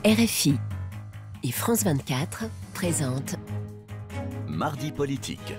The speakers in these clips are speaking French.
RFI et France 24 présentent Mardi politique.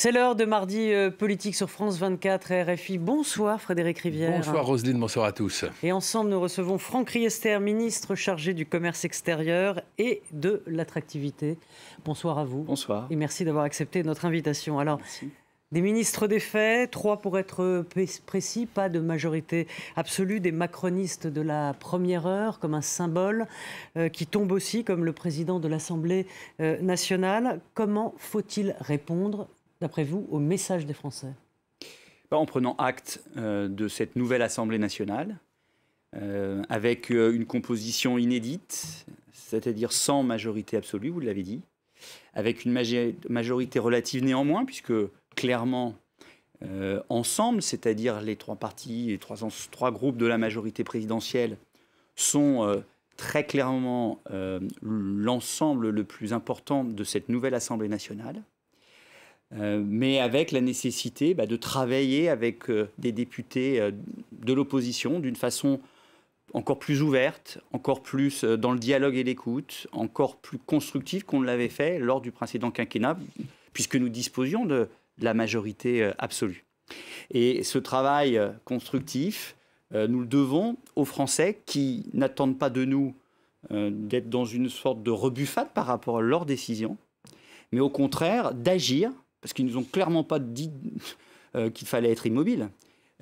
C'est l'heure de Mardi politique sur France 24 et RFI. Bonsoir Frédéric Rivière. Bonsoir Roselyne, bonsoir à tous. Et ensemble, nous recevons Franck Riester, ministre chargé du commerce extérieur et de l'attractivité. Bonsoir à vous. Bonsoir. Et merci d'avoir accepté notre invitation. Alors, merci. Des ministres des faits, 3 pour être précis, pas de majorité absolue, des macronistes de la première heure comme un symbole qui tombe aussi comme le président de l'Assemblée nationale. Comment faut-il répondre, d'après vous, au message des Français ? En prenant acte de cette nouvelle Assemblée nationale, avec une composition inédite, c'est-à-dire sans majorité absolue, vous l'avez dit, avec une majorité relative néanmoins, puisque clairement, ensemble, c'est-à-dire les 3 partis, les 3 groupes de la majorité présidentielle, sont très clairement l'ensemble le plus important de cette nouvelle Assemblée nationale. Mais avec la nécessité de travailler avec des députés de l'opposition d'une façon encore plus ouverte, encore plus dans le dialogue et l'écoute, encore plus constructive qu'on ne l'avait fait lors du précédent quinquennat, puisque nous disposions de la majorité absolue. Et ce travail constructif, nous le devons aux Français qui n'attendent pas de nous d'être dans une sorte de rebuffade par rapport à leurs décisions, mais au contraire d'agir, parce qu'ils ne nous ont clairement pas dit qu'il fallait être immobile.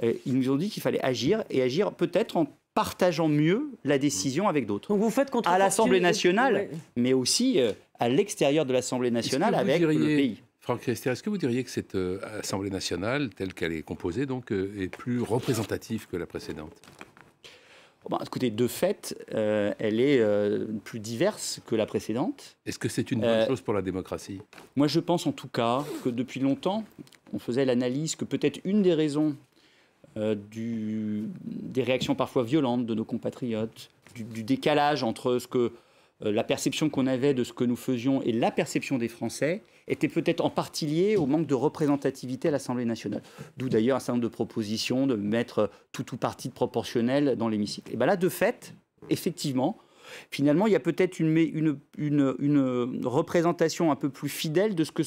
Ils nous ont dit qu'il fallait agir, et agir peut-être en partageant mieux la décision avec d'autres. Donc vous faites à l'Assemblée nationale, mais aussi à l'extérieur de l'Assemblée nationale avec le pays. Franck Riester, est-ce que vous diriez que cette Assemblée nationale, telle qu'elle est composée, donc, est plus représentative que la précédente ? Écoutez, de fait, elle est plus diverse que la précédente. Est-ce que c'est une bonne chose pour la démocratie ? Moi, je pense en tout cas que depuis longtemps, on faisait l'analyse que peut-être une des raisons des réactions parfois violentes de nos compatriotes, du décalage entre la perception qu'on avait de ce que nous faisions et la perception des Français, était peut-être en partie liée au manque de représentativité à l'Assemblée nationale. D'où d'ailleurs un certain nombre de propositions de mettre tout ou partie de proportionnel dans l'hémicycle. Et bien là, de fait, effectivement, finalement, il y a peut-être une représentation un peu plus fidèle de ce que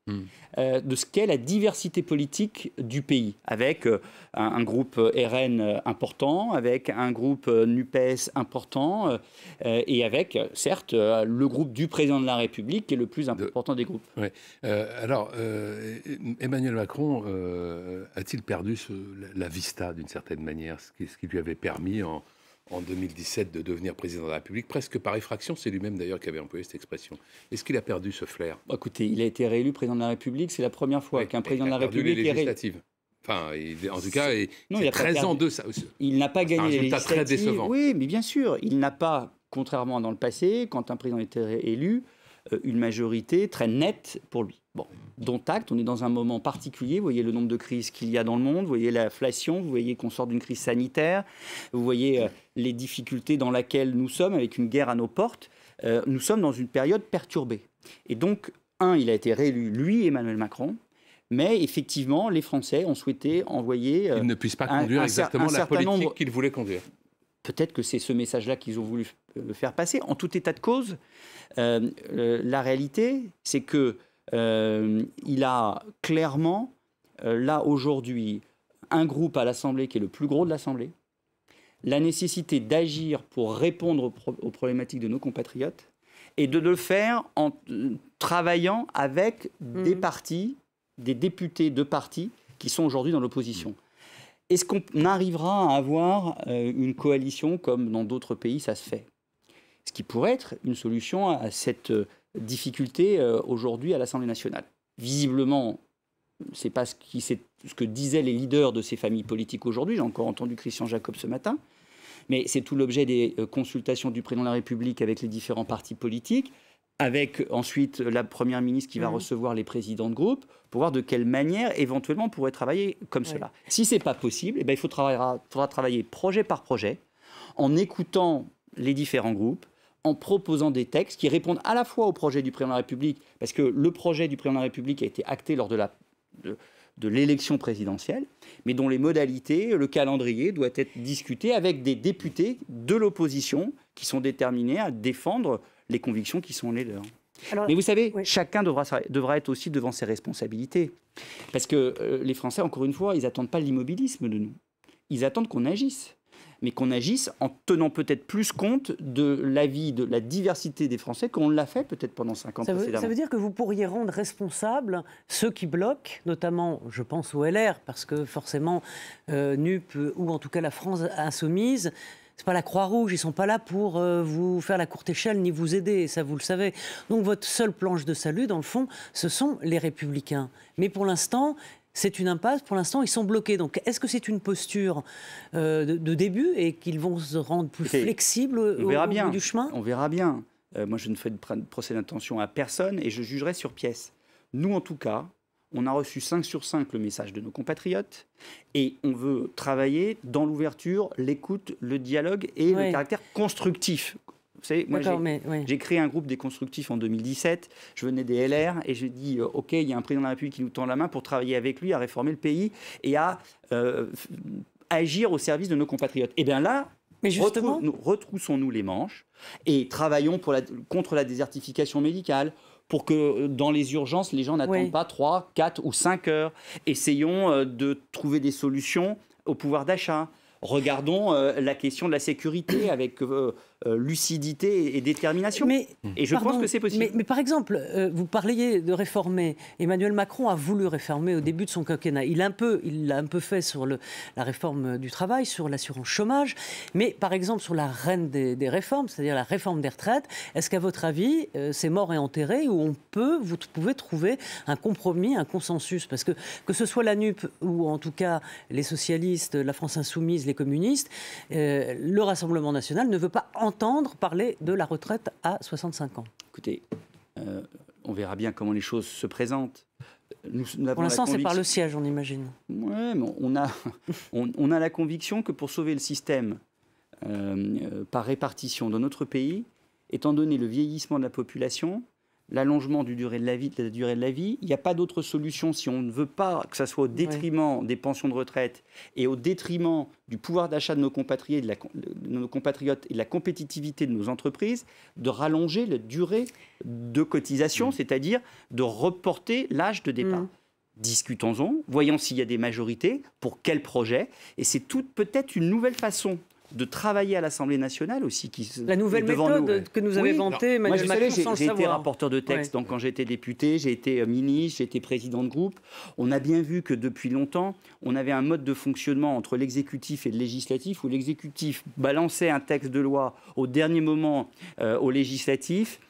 de ce qu'est la diversité politique du pays, avec un groupe RN important, avec un groupe NUPES important, et avec, certes, le groupe du président de la République, qui est le plus important des groupes. Ouais. Emmanuel Macron a-t-il perdu la vista, d'une certaine manière, ce qui lui avait permis en 2017 de devenir président de la République, presque par effraction, c'est lui-même d'ailleurs qui avait employé cette expression. Est-ce qu'il a perdu ce flair ? Écoutez, il a été réélu président de la République, c'est la première fois qu'un président de la République est réélu. Enfin, en tout cas, il a 13 ans de ça. Il n'a pas gagné les législatives. Très décevant. Oui, mais bien sûr, il n'a pas, contrairement à dans le passé, quand un président était élu, une majorité très nette pour lui. Bon, dont acte, on est dans un moment particulier, vous voyez le nombre de crises qu'il y a dans le monde, vous voyez l'inflation, vous voyez qu'on sort d'une crise sanitaire, vous voyez les difficultés dans lesquelles nous sommes, avec une guerre à nos portes, nous sommes dans une période perturbée. Et donc, il a été réélu, lui, Emmanuel Macron, mais effectivement, les Français ont souhaité envoyer... Ils ne puissent pas conduire exactement la politique qu'ils voulaient conduire. Peut-être que c'est ce message-là qu'ils ont voulu faire passer. En tout état de cause, la réalité, c'est que il a clairement, là aujourd'hui, un groupe à l'Assemblée qui est le plus gros de l'Assemblée, la nécessité d'agir pour répondre aux problématiques de nos compatriotes et de le faire en travaillant avec des partis, des députés de partis qui sont aujourd'hui dans l'opposition. Est-ce qu'on arrivera à avoir une coalition comme dans d'autres pays, ça se fait ? Ce qui pourrait être une solution à cette difficulté aujourd'hui à l'Assemblée nationale. Visiblement, ce n'est pas ce que disaient les leaders de ces familles politiques aujourd'hui. J'ai encore entendu Christian Jacob ce matin. Mais c'est tout l'objet des consultations du président de la République avec les différents partis politiques, avec ensuite la première ministre qui va recevoir les présidents de groupe, pour voir de quelle manière, éventuellement, on pourrait travailler comme cela. Si ce n'est pas possible, il faudra travailler projet par projet, en écoutant les différents groupes, en proposant des textes qui répondent à la fois au projet du président de la République, parce que le projet du président de la République a été acté lors de l'élection présidentielle, mais dont les modalités, le calendrier doit être discuté avec des députés de l'opposition qui sont déterminés à défendre les convictions qui sont les leurs. Alors, mais vous savez, oui, chacun devra être aussi devant ses responsabilités. Parce que les Français, encore une fois, ils n'attendent pas l'immobilisme de nous. Ils attendent qu'on agisse. Mais qu'on agisse en tenant peut-être plus compte de l'avis, de la diversité des Français qu'on l'a fait peut-être pendant 5 ans précédemment. Ça veut dire que vous pourriez rendre responsables ceux qui bloquent, notamment, je pense au LR, parce que forcément, NUP, ou en tout cas la France insoumise, c'est pas la Croix-Rouge, ils sont pas là pour vous faire la courte échelle ni vous aider, ça vous le savez. Donc votre seule planche de salut, dans le fond, ce sont les Républicains. Mais pour l'instant, c'est une impasse. Pour l'instant, ils sont bloqués. Donc, est-ce que c'est une posture de début et qu'ils vont se rendre plus flexibles au bout du chemin ? On verra bien. Moi, je ne fais de procès d'intention à personne et je jugerai sur pièce. Nous, en tout cas, on a reçu 5 sur 5 le message de nos compatriotes et on veut travailler dans l'ouverture, l'écoute, le dialogue et le caractère constructif. Vous savez, moi, j'ai créé un groupe des constructifs en 2017. Je venais des LR et j'ai dit OK, il y a un président de la République qui nous tend la main pour travailler avec lui à réformer le pays et à agir au service de nos compatriotes. Et bien là, retroussons-nous les manches et travaillons contre la désertification médicale, pour que dans les urgences, les gens n'attendent pas 3, 4 ou 5 heures. Essayons de trouver des solutions au pouvoir d'achat. Regardons la question de la sécurité avec lucidité et détermination. Et je pense que c'est possible. Mais par exemple, vous parliez de réformer. Emmanuel Macron a voulu réformer au début de son quinquennat. Il l'a un peu fait sur la réforme du travail, sur l'assurance chômage. Mais par exemple, sur la reine des réformes, c'est-à-dire la réforme des retraites, est-ce qu'à votre avis, c'est mort et enterré ou vous pouvez trouver un compromis, un consensus ? Parce que ce soit la NUP ou en tout cas les socialistes, la France insoumise, les communistes, le Rassemblement national ne veut pas entendre parler de la retraite à 65 ans. Écoutez, on verra bien comment les choses se présentent. Pour l'instant, c'est par le siège, on imagine. Oui, mais on a la conviction que pour sauver le système par répartition dans notre pays, étant donné le vieillissement de la population, l'allongement de la durée de la vie, il n'y a pas d'autre solution si on ne veut pas que ça soit au détriment des pensions de retraite et au détriment du pouvoir d'achat de nos compatriotes et de la compétitivité de nos entreprises, de rallonger la durée de cotisation, c'est-à-dire de reporter l'âge de départ. Discutons-en, voyons s'il y a des majorités, pour quel projet, et c'est peut-être une nouvelle façon de travailler à l'Assemblée nationale aussi. La nouvelle méthode que nous avait vantée Emmanuel Macron sans le savoir. J'ai été rapporteur de texte, donc quand j'étais député, j'ai été ministre, j'ai été président de groupe. On a bien vu que depuis longtemps, on avait un mode de fonctionnement entre l'exécutif et le législatif, où l'exécutif balançait un texte de loi au dernier moment au législatif,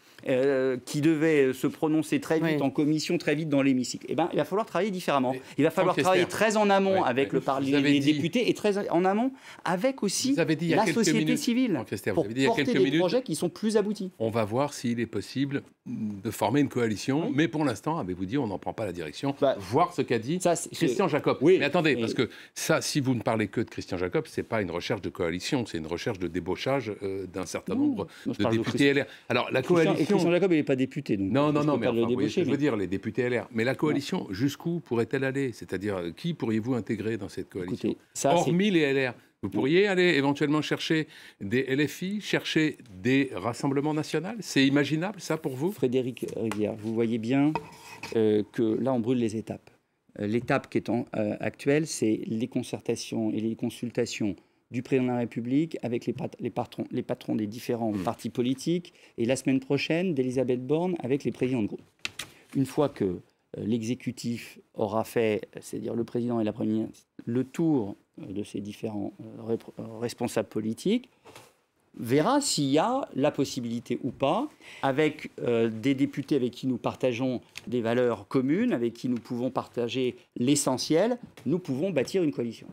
qui devait se prononcer très vite en commission, très vite dans l'hémicycle. Eh ben, il va falloir travailler différemment. Il va falloir travailler très en amont avec les députés et très en amont avec aussi la société civile pour porter des projets qui sont plus aboutis. On va voir s'il est possible de former une coalition, mais pour l'instant, avez-vous dit, on n'en prend pas la direction. Voir ce qu'a dit Christian Jacob. Mais attendez, parce que ça, si vous ne parlez que de Christian Jacob, c'est pas une recherche de coalition, c'est une recherche de débauchage d'un certain nombre de députés LR. Alors la coalition... Christian Jacob, il n'est pas député. Donc non, mais enfin, je veux dire, les députés LR. Mais la coalition, jusqu'où pourrait-elle aller ? C'est-à-dire, qui pourriez-vous intégrer dans cette coalition ? Hormis les LR, vous pourriez aller éventuellement chercher des LFI, chercher des rassemblements nationaux ? C'est imaginable, ça, pour vous ? Frédéric Rivière, vous voyez bien que là, on brûle les étapes. L'étape qui est actuelle, c'est les concertations et les consultations du président de la République avec les patrons des différents partis politiques, et la semaine prochaine d'Elisabeth Borne avec les présidents de groupe. Une fois que l'exécutif aura fait, c'est-à-dire le président et la première ministre, le tour de ces différents responsables politiques, verra s'il y a la possibilité ou pas, avec des députés avec qui nous partageons des valeurs communes, avec qui nous pouvons partager l'essentiel, nous pouvons bâtir une coalition.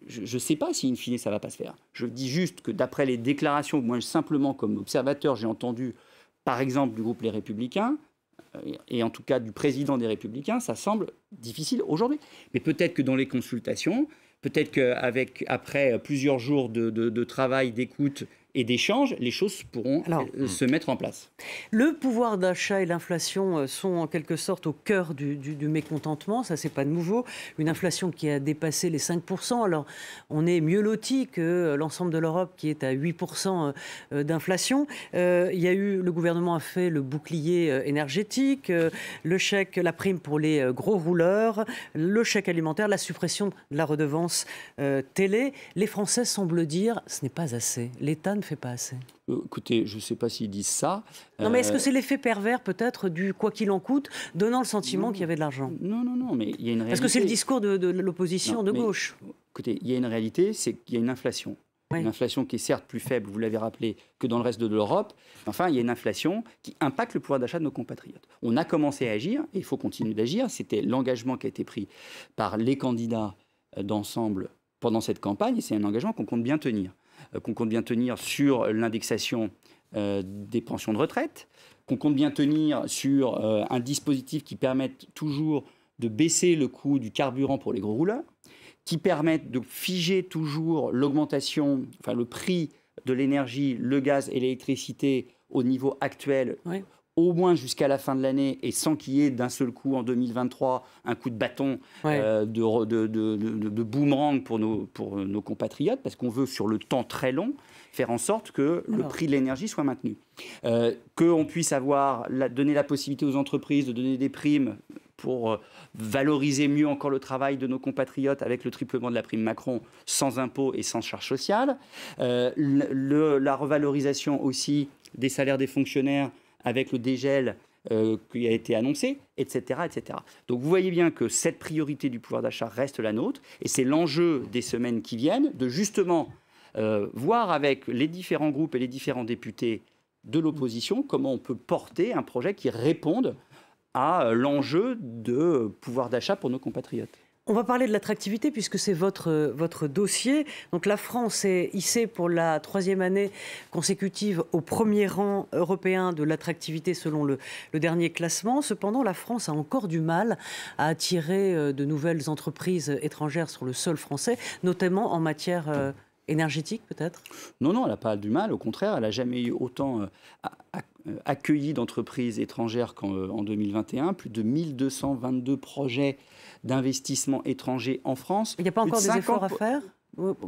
Je ne sais pas si, in fine, ça ne va pas se faire. Je dis juste que d'après les déclarations que moi, simplement comme observateur, j'ai entendues, par exemple, du groupe Les Républicains, et en tout cas du président des Républicains, ça semble difficile aujourd'hui. Mais peut-être que dans les consultations, peut-être qu'après plusieurs jours de travail, d'écoute et d'échange, les choses pourront se mettre en place. Le pouvoir d'achat et l'inflation sont en quelque sorte au cœur du mécontentement. Ça, c'est pas nouveau. Une inflation qui a dépassé les 5%. Alors, on est mieux loti que l'ensemble de l'Europe qui est à 8% d'inflation. Le gouvernement a fait le bouclier énergétique, le chèque, la prime pour les gros rouleurs, le chèque alimentaire, la suppression de la redevance télé. Les Français semblent dire ce n'est pas assez. L'État ne fait pas assez. Écoutez, je ne sais pas s'ils disent ça. Non, mais est-ce que c'est l'effet pervers, peut-être, du quoi qu'il en coûte, donnant le sentiment qu'il y avait de l'argent? Non, mais il y a une réalité. Parce que c'est le discours de l'opposition de gauche. Écoutez, il y a une réalité, c'est qu'il y a une inflation. Oui. Une inflation qui est certes plus faible, vous l'avez rappelé, que dans le reste de l'Europe. Enfin, il y a une inflation qui impacte le pouvoir d'achat de nos compatriotes. On a commencé à agir, et il faut continuer d'agir. C'était l'engagement qui a été pris par les candidats d'ensemble pendant cette campagne, et c'est un engagement qu'on compte bien tenir. Qu'on compte bien tenir sur l'indexation des pensions de retraite, qu'on compte bien tenir sur un dispositif qui permette toujours de baisser le coût du carburant pour les gros rouleurs, qui permette de figer toujours l'augmentation, enfin le prix de l'énergie, le gaz et l'électricité au niveau actuel, au moins jusqu'à la fin de l'année, et sans qu'il y ait d'un seul coup en 2023 un coup de bâton de boomerang pour nos compatriotes, parce qu'on veut sur le temps très long faire en sorte que le prix de l'énergie soit maintenu. Qu'on puisse donner la possibilité aux entreprises de donner des primes pour valoriser mieux encore le travail de nos compatriotes avec le triplement de la prime Macron sans impôt et sans charge sociale. La revalorisation aussi des salaires des fonctionnaires avec le dégel qui a été annoncé, etc., etc. Donc vous voyez bien que cette priorité du pouvoir d'achat reste la nôtre, et c'est l'enjeu des semaines qui viennent de justement voir avec les différents groupes et les différents députés de l'opposition comment on peut porter un projet qui réponde à l'enjeu de pouvoir d'achat pour nos compatriotes. On va parler de l'attractivité puisque c'est votre dossier. Donc la France est hissée pour la 3e année consécutive au premier rang européen de l'attractivité selon le dernier classement. Cependant, la France a encore du mal à attirer de nouvelles entreprises étrangères sur le sol français, notamment en matière énergétique peut-être? Non, elle n'a pas du mal. Au contraire, elle n'a jamais eu autant accueilli d'entreprises étrangères qu'en 2021. Plus de 1222 projets d'investissement étrangers en France. Il n'y a pas encore des efforts à faire?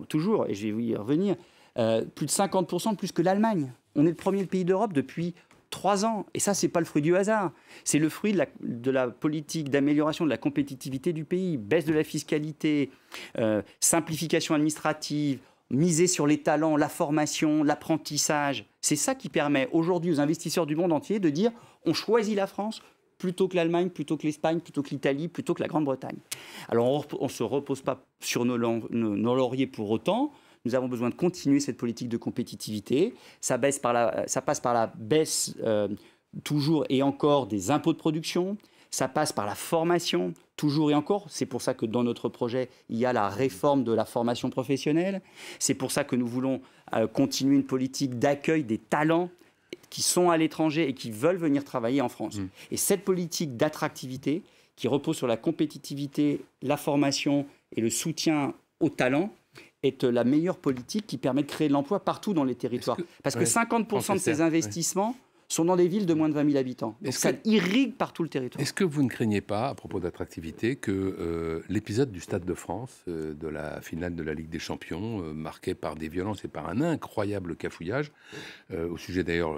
Toujours, et je vais y revenir. Plus de 50% plus que l'Allemagne. On est le premier pays d'Europe depuis 3 ans. Et ça, ce n'est pas le fruit du hasard. C'est le fruit de la politique d'amélioration de la compétitivité du pays. Baisse de la fiscalité, simplification administrative, miser sur les talents, la formation, l'apprentissage. C'est ça qui permet aujourd'hui aux investisseurs du monde entier de dire on choisit la France plutôt que l'Allemagne, plutôt que l'Espagne, plutôt que l'Italie, plutôt que la Grande-Bretagne. Alors on ne se repose pas sur nos lauriers pour autant. Nous avons besoin de continuer cette politique de compétitivité. Ça passe par la baisse toujours et encore des impôts de production. Ça passe par la formation, toujours et encore. C'est pour ça que dans notre projet, il y a la réforme de la formation professionnelle. C'est pour ça que nous voulons continuer une politique d'accueil des talents qui sont à l'étranger et qui veulent venir travailler en France. Et cette politique d'attractivité, qui repose sur la compétitivité, la formation et le soutien aux talents, est la meilleure politique qui permet de créer de l'emploi partout dans les territoires. Parce que 50% de ces investissements sont dans des villes de moins de 20 000 habitants. Donc ça irrigue partout le territoire. Est-ce que vous ne craignez pas, à propos d'attractivité, que l'épisode du Stade de France, de la finale de la Ligue des Champions, marqué par des violences et par un incroyable cafouillage, au sujet d'ailleurs...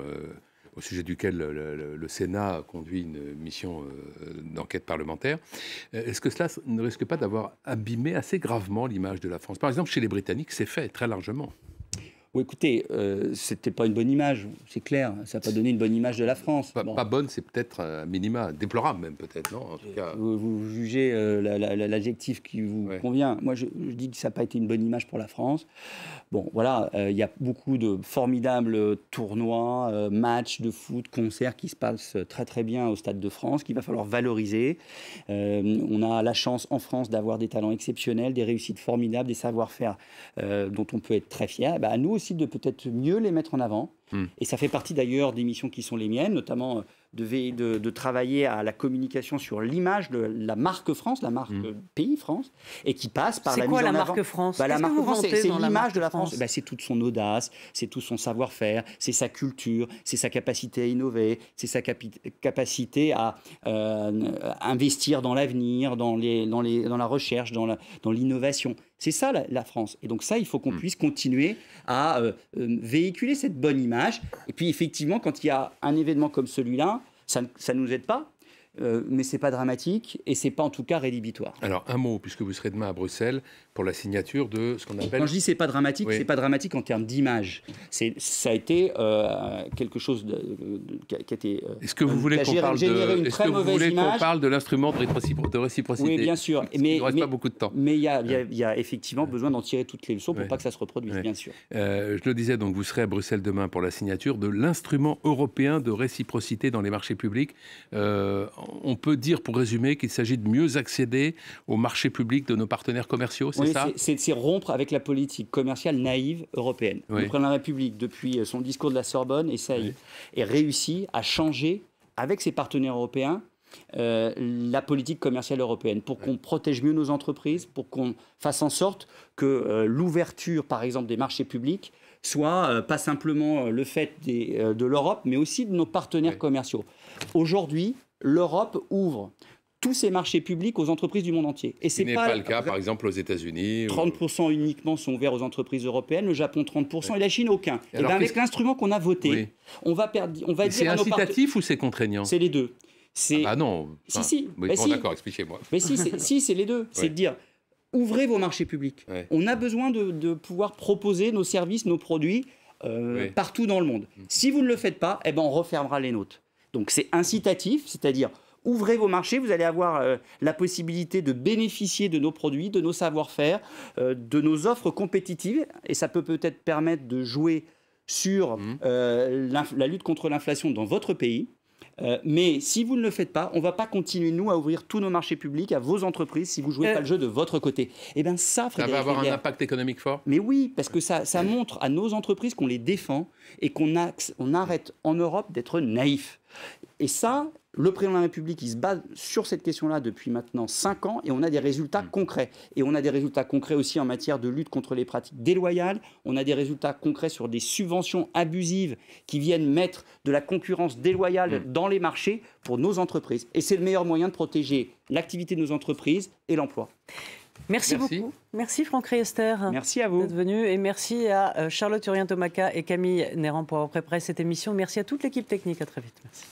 au sujet duquel le Sénat a conduit une mission d'enquête parlementaire, est-ce que cela ne risque pas d'avoir abîmé assez gravement l'image de la France? Par exemple, chez les Britanniques, c'est fait très largement. Oui, écoutez, c'était pas une bonne image, c'est clair. Ça n'a pas donné une bonne image de la France. Pas bonne, c'est peut-être un minima, déplorable même peut-être, non? En tout cas... Vous jugez l'adjectif qui vous convient. Moi, je dis que ça n'a pas été une bonne image pour la France. Bon, voilà, il y a beaucoup de formidables tournois, matchs de foot, concerts qui se passent très très bien au Stade de France, qu'il va falloir valoriser. On a la chance en France d'avoir des talents exceptionnels, des réussites formidables, des savoir-faire dont on peut être très fier. À nous aussi de peut-être mieux les mettre en avant. Et ça fait partie d'ailleurs des missions qui sont les miennes, notamment de travailler à la communication sur l'image de la marque France, la marque pays France, et qui passe par la mise en avant. C'est quoi la marque France? La marque France, c'est l'image de la France. France. C'est toute son audace, c'est tout son savoir-faire, c'est sa culture, c'est sa capacité à innover, c'est sa capacité à investir dans l'avenir, dans la recherche, dans l'innovation. C'est ça la France. Et donc ça, il faut qu'on puisse continuer à véhiculer cette bonne image. Et puis effectivement, quand il y a un événement comme celui-là, ça ne nous aide pas. Mais ce n'est pas dramatique et ce n'est pas en tout cas rédhibitoire. Alors un mot, puisque vous serez demain à Bruxelles pour la signature de ce qu'on appelle... Quand je dis c'est pas dramatique, c'est pas dramatique en termes d'image. Ça a été quelque chose qui a été... Est-ce que vous voulez qu'on parle de l'instrument de réciprocité? Oui, bien sûr. Mais il ne reste pas beaucoup de temps. Mais il y a effectivement besoin d'en tirer toutes les leçons pour pas que ça se reproduise, bien sûr. Je le disais, donc vous serez à Bruxelles demain pour la signature de l'instrument européen de réciprocité dans les marchés publics. On peut dire, pour résumer, qu'il s'agit de mieux accéder aux marchés publics de nos partenaires commerciaux, c'est ça? C'est rompre avec la politique commerciale naïve européenne. Le président de la République, depuis son discours de la Sorbonne, essaye et réussit à changer, avec ses partenaires européens, la politique commerciale européenne, pour qu'on protège mieux nos entreprises, pour qu'on fasse en sorte que l'ouverture, par exemple, des marchés publics soit pas simplement le fait de l'Europe, mais aussi de nos partenaires commerciaux. Aujourd'hui, l'Europe ouvre tous ses marchés publics aux entreprises du monde entier. Et ce n'est pas le cas, par exemple, aux États-Unis. 30% uniquement sont ouverts aux entreprises européennes, le Japon 30% et la Chine aucun. Et bien avec l'instrument qu'on a voté, on va dire... C'est incitatif ou c'est contraignant? C'est les deux. Ah non. Si. D'accord, expliquez-moi. Mais si, c'est les deux. C'est de dire, ouvrez vos marchés publics. On a besoin de pouvoir proposer nos services, nos produits partout dans le monde. Si vous ne le faites pas, on refermera les nôtres. Donc c'est incitatif, c'est-à-dire ouvrez vos marchés, vous allez avoir la possibilité de bénéficier de nos produits, de nos savoir-faire, de nos offres compétitives, et ça peut-être permettre de jouer sur la lutte contre l'inflation dans votre pays. Mais si vous ne le faites pas, on ne va pas continuer, nous, à ouvrir tous nos marchés publics à vos entreprises si vous ne jouez pas le jeu de votre côté. Eh bien ça, Frédéric, ça va avoir un impact économique fort? Mais oui, parce que ça montre à nos entreprises qu'on les défend et qu'on arrête en Europe d'être naïfs. Et ça, le président de la République, il se base sur cette question-là depuis maintenant 5 ans et on a des résultats concrets. Et on a des résultats concrets aussi en matière de lutte contre les pratiques déloyales. On a des résultats concrets sur des subventions abusives qui viennent mettre de la concurrence déloyale dans les marchés pour nos entreprises. Et c'est le meilleur moyen de protéger l'activité de nos entreprises et l'emploi. Merci beaucoup. Merci Franck Riester. Merci à vous d'être venu. Et merci à Charlotte Urien-Tomaca et Camille Néran pour avoir préparé cette émission. Merci à toute l'équipe technique. À très vite. Merci.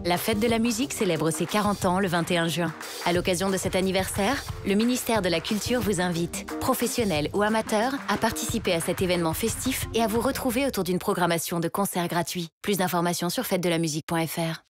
La Fête de la musique célèbre ses 40 ans le 21 juin. À l'occasion de cet anniversaire, le ministère de la Culture vous invite, professionnels ou amateurs, à participer à cet événement festif et à vous retrouver autour d'une programmation de concerts gratuits. Plus d'informations sur fêtedelamusique.fr.